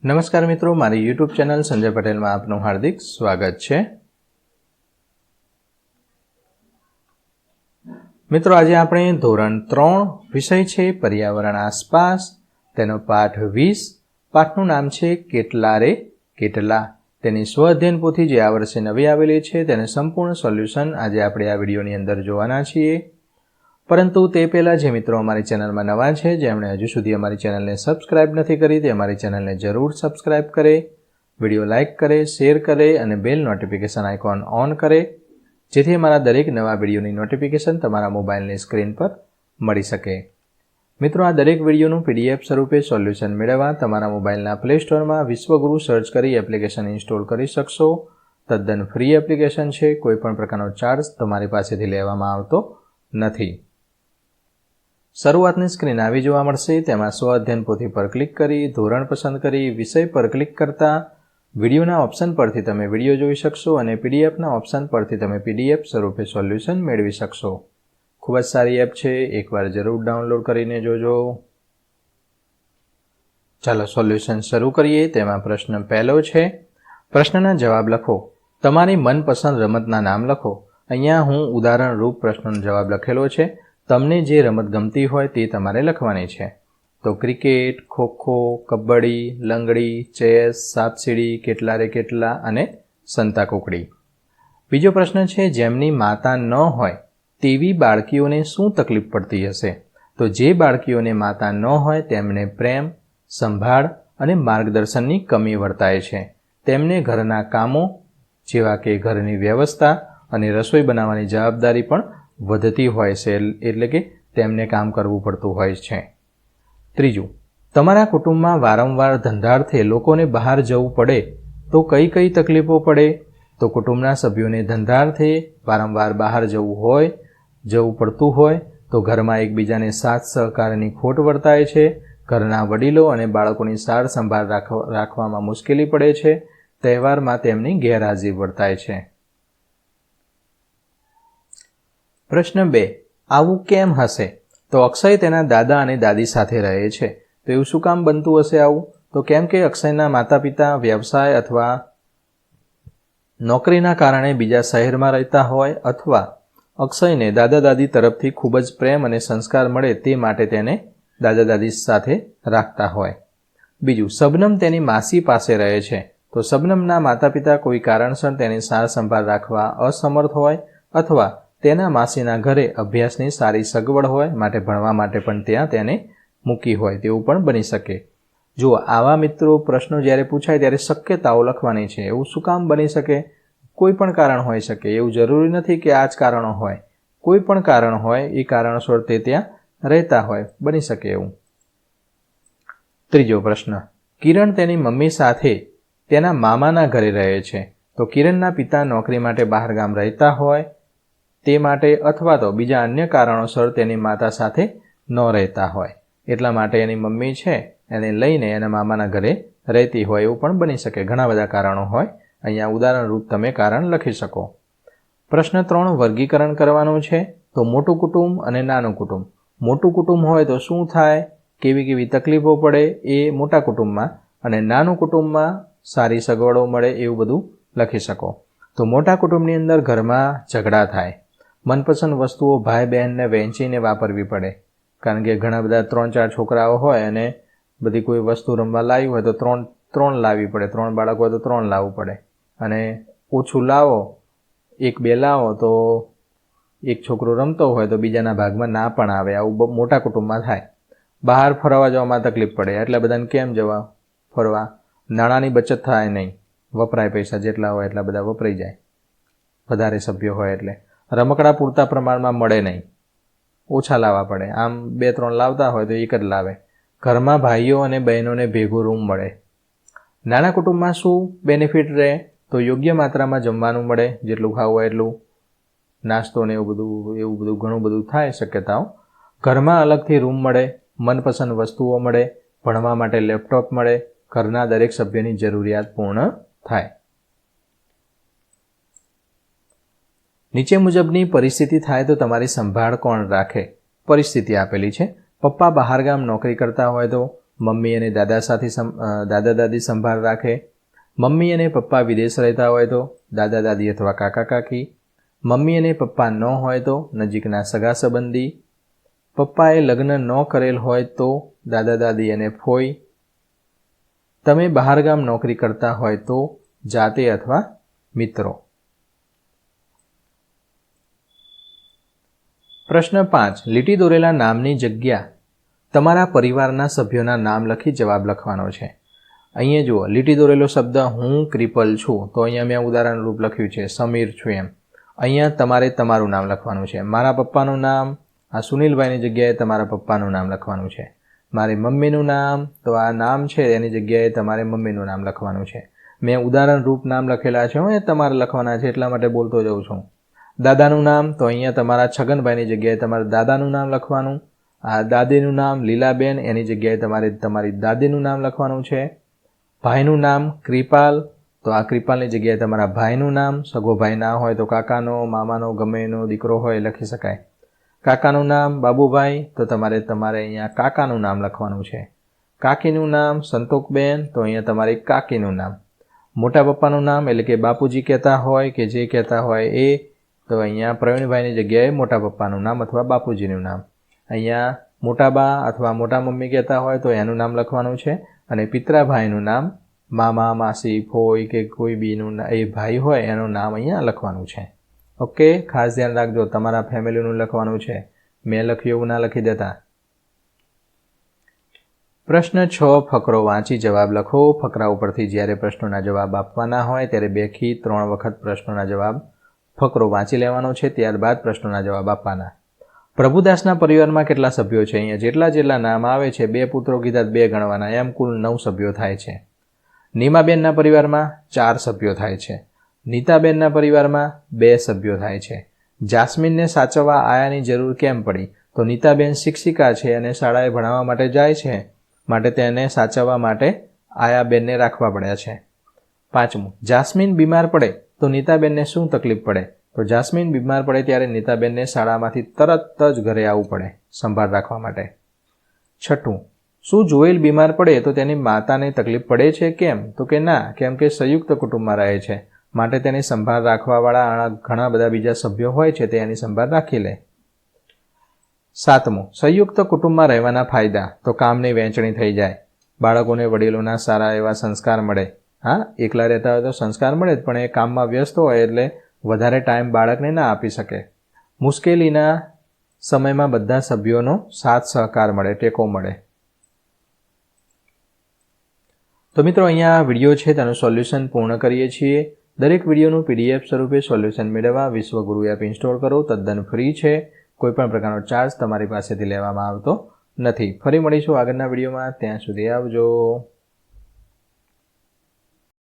નમસ્કાર મિત્રો, મારી યુટ્યુબ ચેનલ સંજય પટેલમાં આપનું હાર્દિક સ્વાગત છે। મિત્રો, આજે આપણે ધોરણ 3 વિષય છે પર્યાવરણ આસપાસ, તેનો પાઠ 20। પાઠનું નામ છે કેટલા રે કેટલા। તેની સ્વ અધ્યયન પોથી જે આ વર્ષે નવી આવેલી છે તેને સંપૂર્ણ સોલ્યુશન આજે આપણે આ વિડીયોની અંદર જોવાના છીએ। પરંતુ તે પહેલાં જે મિત્રો અમારી ચેનલમાં નવા છે, જેમણે હજુ સુધી અમારી ચેનલને સબસ્ક્રાઇબ નથી કરી, તે અમારી ચેનલને જરૂર સબસ્ક્રાઇબ કરે, વિડીયો લાઇક કરે, શેર કરે અને બેલ નોટિફિકેશન આઇકોન ઓન કરે, જેથી અમારા દરેક નવા વિડીયોની નોટિફિકેશન તમારા મોબાઈલની સ્ક્રીન પર મળી શકે। મિત્રો, આ દરેક વિડીયોનું PDF સ્વરૂપે સોલ્યુશન મેળવવા તમારા મોબાઈલના પ્લે સ્ટોરમાં વિશ્વગુરુ સર્ચ કરી એપ્લિકેશન ઇન્સ્ટોલ કરી શકશો। તદ્દન ફ્રી એપ્લિકેશન છે, કોઈપણ પ્રકારનો ચાર્જ તમારી પાસેથી લેવામાં આવતો નથી। શરૂઆતની સ્ક્રીન આવી જોવા મળશે, તેમાં સ્વ અધ્યયન પોથી પર ક્લિક કરી ધોરણ પસંદ કરી વિષય પર ક્લિક કરતા વિડીયોના ઓપ્શન પરથી તમે વિડીયો જોઈ શકશો અને PDFના ઓપ્શન પરથી તમે PDF સ્વરૂપે સોલ્યુશન મેળવી શકશો। ખૂબ જ સારી એપ છે, એકવાર જરૂર ડાઉનલોડ કરીને જોજો। ચાલો સોલ્યુશન શરૂ કરીએ। તેમાં પ્રશ્ન પહેલો છે, પ્રશ્નના જવાબ લખો। તમારી મનપસંદ રમતના નામ લખો। અહીંયા હું ઉદાહરણ રૂપ પ્રશ્નનો જવાબ લખેલો છે। તમને જે રમત ગમતી હોય તે તમારે લખવાની છે। તો ક્રિકેટ, ખોખો, કબડ્ડી, લંગડી, ચેસ, સાપસીડી, કેટલા રે કેટલા અને સંતાકુકડી। બીજો પ્રશ્ન છે, જેમની માતા ન હોય તેવી બાળકીઓને શું તકલીફ પડતી હશે? તો જે બાળકીઓને માતા ન હોય તેમને પ્રેમ, સંભાળ અને માર્ગદર્શનની કમી વર્તાય છે। તેમને ઘરના કામો જેવા કે ઘરની વ્યવસ્થા અને રસોઈ બનાવવાની જવાબદારી પણ વધતી હોય છે, એટલે કે તેમને કામ કરવું પડતું હોય છે। ત્રીજું, તમારા કુટુંબમાં વારંવાર ધંધાર્થે લોકોને બહાર જવું પડે તો કઈ કઈ તકલીફો પડે? તો કુટુંબના સભ્યોને ધંધાર્થે વારંવાર બહાર જવું પડતું હોય તો ઘરમાં એકબીજાને સાથ સહકારની ખોટ વર્તાય છે। ઘરના વડીલો અને બાળકોની સાર સંભાળ રાખવામાં મુશ્કેલી પડે છે। તહેવારમાં તેમની ગેરહાજરી વર્તાય છે। પ્રશ્ન 2, આવું કેમ હશે? તો અક્ષય તેના દાદા અને દાદી સાથે રહે છે। તો એવું શું કામ બનતું હશે આવું? તો કેમ કે અક્ષયના માતા પિતા વ્યવસાય અથવા નોકરીના કારણે બીજા શહેરમાં રહેતા હોય, અથવા અક્ષયને દાદા દાદી તરફથી ખૂબ જ પ્રેમ અને સંસ્કાર મળે તે માટે તેને દાદા દાદી સાથે રાખતા હોય। બીજું, શબનમ તેની માસી પાસે રહે છે। તો શબનમના માતા પિતા કોઈ કારણસર તેની સાર સંભાળ રાખવા અસમર્થ હોય, અથવા તેના માસીના ઘરે અભ્યાસની સારી સગવડ હોય માટે ભણવા માટે પણ ત્યાં તેને મૂકી હોય, તેવું પણ બની શકે। જો આવા મિત્રો પ્રશ્નો જ્યારે પૂછાય ત્યારે શક્યતાઓ લખવાની છે। એવું શું કામ બની શકે? કોઈ પણ કારણ હોઈ શકે, એવું જરૂરી નથી કે આ જ કારણો હોય। કોઈ પણ કારણ હોય, એ કારણસર તે ત્યાં રહેતા હોય, બની શકે એવું। ત્રીજો પ્રશ્ન, કિરણ તેની મમ્મી સાથે તેના મામાના ઘરે રહે છે। તો કિરણના પિતા નોકરી માટે બહાર ગામ રહેતા હોય તે માટે, અથવા તો બીજા અન્ય કારણોસર તેની માતા સાથે ન રહેતા હોય, એટલા માટે એની મમ્મી છે એને લઈને એના મામાના ઘરે રહેતી હોય, એવું પણ બની શકે। ઘણા બધા કારણો હોય, અહીંયા ઉદાહરણ રૂપ તમે કારણ લખી શકો। પ્રશ્ન 3, વર્ગીકરણ કરવાનું છે। તો મોટું કુટુંબ અને નાનું કુટુંબ। મોટું કુટુંબ હોય તો શું થાય, કેવી કેવી તકલીફો પડે એ મોટા કુટુંબમાં, અને નાનું કુટુંબમાં સારી સગવડો મળે, એવું બધું લખી શકો। તો મોટા કુટુંબની અંદર ઘરમાં ઝઘડા થાય, મનપસંદ વસ્તુઓ ભાઈ બહેનને વહેંચીને વાપરવી પડે, કારણ કે ઘણા બધા 3-4 છોકરાઓ હોય અને બધી કોઈ વસ્તુ રમવા લાવી હોય તો 3 લાવવી પડે, 3 બાળકો હોય તો 3 લાવવું પડે, અને ઓછું લાવો 1-2 લાવો તો એક છોકરો રમતો હોય તો બીજાના ભાગમાં ના પણ આવે, આવું મોટા કુટુંબમાં થાય। બહાર ફરવા જવામાં તકલીફ પડે, એટલા બધાને કેમ જવા ફરવા? નાણાંની બચત થાય નહીં, વપરાય પૈસા જેટલા હોય એટલા બધા વપરાઈ જાય, વધારે સભ્યો હોય એટલે। રમકડા પૂરતા પ્રમાણમાં મળે નહીં, ઓછા લાવવા પડે, આમ 2-3 લાવતા હોય તો એક જ લાવે। ઘરમાં ભાઈઓ અને બહેનોને ભેગો રૂમ મળે। નાના કુટુંબમાં શું બેનિફિટ રહે? તો યોગ્ય માત્રામાં જમવાનું મળે, જેટલું ખાવું હોય એટલું, નાસ્તો ને એવું બધું ઘણું બધું થાય શક્યતાઓ। ઘરમાં અલગથી રૂમ મળે, મનપસંદ વસ્તુઓ મળે, ભણવા માટે લેપટોપ મળે, ઘરના દરેક સભ્યની જરૂરિયાત પૂર્ણ થાય। નીચે મુજબની પરિસ્થિતિ થાય તો તમારી સંભાળ કોણ રાખે? પરિસ્થિતિ આપેલી છે, પપ્પા બહારગામ નોકરી કરતા હોય તો મમ્મી અને દાદા દાદી સંભાળ રાખે. મમ્મી અને પપ્પા વિદેશ રહેતા હોય તો દાદા દાદી અથવા કાકા કાકી. મમ્મી અને પપ્પા ન હોય તો નજીકના સગા સંબંધી. પપ્પાએ લગ્ન ન કરેલ હોય તો દાદા દાદી અને ફોઈ. તમે બહારગામ નોકરી કરતા હોય તો જાતે અથવા મિત્રો. પ્રશ્ન 5. લીટી દોરેલા નામની જગ્યા તમારા પરિવારના સભ્યોના નામ લખી જવાબ લખવાનો છે. અહીંયા જુઓ, લીટી દોરેલો શબ્દ હું ક્રિપલ છું, તો અહીંયા મેં ઉદાહરણ રૂપ લખ્યું છે સમીર છું એમ. અહીંયા તમારે તમારું નામ લખવાનું છે. મારા પપ્પાનું નામ, આ સુનિલભાઈની જગ્યાએ તમારા પપ્પાનું નામ લખવાનું છે. મારી મમ્મીનું નામ, તો આ નામ છે એની જગ્યાએ તમારે મમ્મીનું નામ લખવાનું છે. મેં ઉદાહરણ રૂપ નામ લખેલા છે, એ તમારે લખવાના છે એટલા માટે બોલતો જાઉં છું. દાદાનું નામ, તો અહીંયા તમારા છગનભાઈની જગ્યાએ તમારે દાદાનું નામ લખવાનું. આ દાદીનું નામ લીલાબેન, એની જગ્યાએ તમારે તમારી દાદીનું નામ લખવાનું છે. ભાઈનું નામ કૃપાલ, તો આ કૃપાલની જગ્યાએ તમારા ભાઈનું નામ. સગો ભાઈ ના હોય તો કાકાનો, મામાનો, ગમે એનો દીકરો હોય લખી શકાય. કાકાનું નામ બાબુભાઈ, તો તમારે અહીંયા કાકાનું નામ લખવાનું છે. કાકીનું નામ સંતોકબેન, તો અહીંયા તમારી કાકીનું નામ. મોટા પપ્પાનું નામ એટલે કે બાપુજી કહેતા હોય કે જે કહેતા હોય એ, તો અહીંયા પ્રવીણભાઈની જગ્યાએ મોટા પપ્પાનું નામ અથવા બાપુજીનું નામ. અહીંયા મોટા બા અથવા મોટા મમ્મી કહેતા હોય તો એનું નામ લખવાનું છે. અને પિતરાભાઈનું નામ મામા, માસી, ફોઈ કે કોઈ બીનું એ ભાઈ હોય એનું નામ અહીંયા લખવાનું છે. ઓકે, ખાસ ધ્યાન રાખજો, તમારા ફેમિલીનું લખવાનું છે. મેં લખ્યું એવું ના લખી દેતા. પ્રશ્ન 6. ફકરો વાંચી જવાબ લખો. ફકરા ઉપરથી જ્યારે પ્રશ્નોના જવાબ આપવાના હોય ત્યારે 2 થી 3 વખત પ્રશ્નોના જવાબ ફકરો વાંચી લેવાનો છે, ત્યારબાદ પ્રશ્નોના જવાબ આપવાના. પ્રભુદાસના પરિવારમાં કેટલા સભ્યો છે? અહીંયા જેટલા નામ આવે છે, 2 પુત્રો કીધા 2 ગણવાના, એમ કુલ 9 સભ્યો થાય છે. નીમાબેનના પરિવારમાં 4 સભ્યો થાય છે. નીતાબેનના પરિવારમાં 2 સભ્યો થાય છે. જાસ્મીનને સાચવવા આયાની જરૂર કેમ પડી? તો નીતાબેન શિક્ષિકા છે અને શાળાએ ભણાવવા માટે જાય છે, માટે તેને સાચવવા માટે આયાબેનને રાખવા પડ્યા છે. 5. જાસ્મીન બીમાર પડે તો નીતાબેનને શું તકલીફ પડે? તો જાસ્મીન બીમાર પડે ત્યારે નીતાબેનને શાળામાંથી તરત જ ઘરે આવવું પડે સંભાળ રાખવા માટે. 6. શું જોયેલ બીમાર પડે તો તેની માતાને તકલીફ પડે છે? કેમ? તો કે ના, કેમ કે સંયુક્ત કુટુંબમાં રહે છે, માટે તેની સંભાળ રાખવાવાળા ઘણા બધા બીજા સભ્યો હોય છે, તે એની સંભાળ રાખી લે. 7. સંયુક્ત કુટુંબમાં રહેવાના ફાયદા, તો કામની વહેંચણી થઈ જાય, બાળકોને વડીલોના સારા એવા સંસ્કાર મળે. હા, એકલા રહેતા હોય તો સંસ્કાર મળે જ, પણ એ કામમાં વ્યસ્ત હોય એટલે વધારે ટાઈમ બાળકને ના આપી શકે. મુશ્કેલીના સમયમાં બધા સભ્યોનો સાથ સહકાર મળે, ટેકો મળે. તો મિત્રો, અહીંયા વિડીયો છે તેનું સોલ્યુશન પૂર્ણ કરીએ છીએ. દરેક વિડીયોનું PDF સ્વરૂપે સોલ્યુશન મેળવવા વિશ્વગુરુ એપ ઇન્સ્ટોલ કરો. તદ્દન ફ્રી છે, કોઈપણ પ્રકારનો ચાર્જ તમારી પાસેથી લેવામાં આવતો નથી. ફરી મળીશું આગળના વિડીયોમાં, ત્યાં સુધી આવજો.